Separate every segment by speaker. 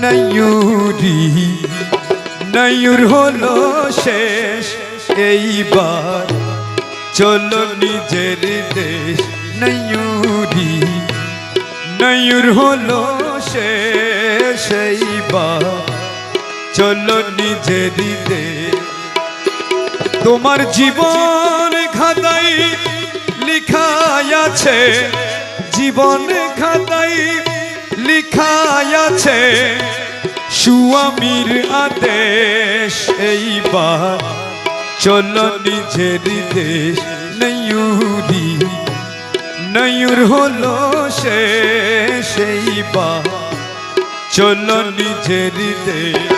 Speaker 1: নয়ুরি নয়ুর হলো শেষ এইবার চলো নিজের দেশ নয়ুরি নয়ুর হলো শেষ এইবার চলো নিজের দেশ তোমার জীবন খাতায় লিখা আছে জীবন খাতায় লিখা আছে স্বামীর আদেশ এইবার চলো নিজের দেশ নয়ুরি নয়ুর হলো শেষ এইবার চলো নিজের দেশ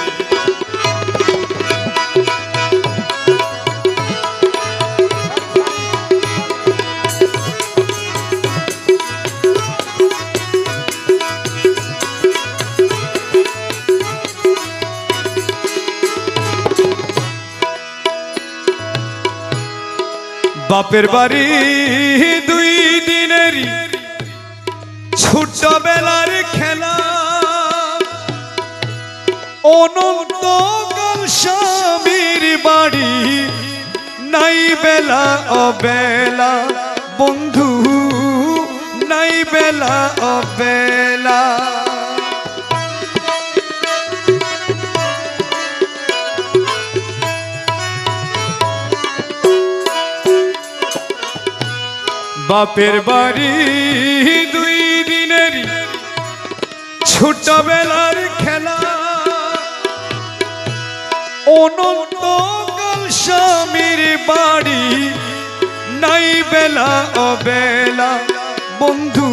Speaker 1: বাপের বাড়ি দুই দিনেরই ছোটবেলার খেলা অনন্তকাল স্বামীর বাড়ি নাই বেলা অবেলা বন্ধু নাই বেলা অবেলা বাপের বাড়ি দুই দিনেরই ছোটবেলার খেলা অনন্তকাল স্বামীর বাড়ি নাই বেলা অবেলা বন্ধু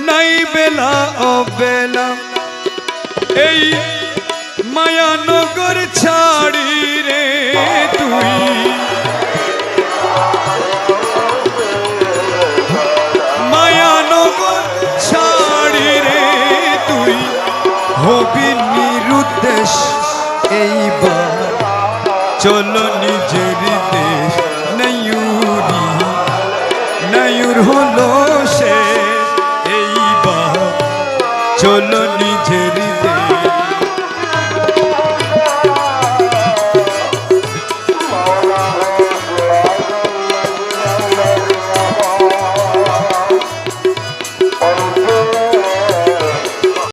Speaker 1: নাই বেলা অবেলা এই মায়ানগর ছাড়ি রে তুই হবি নিরুদ্দেশ এইবার চলো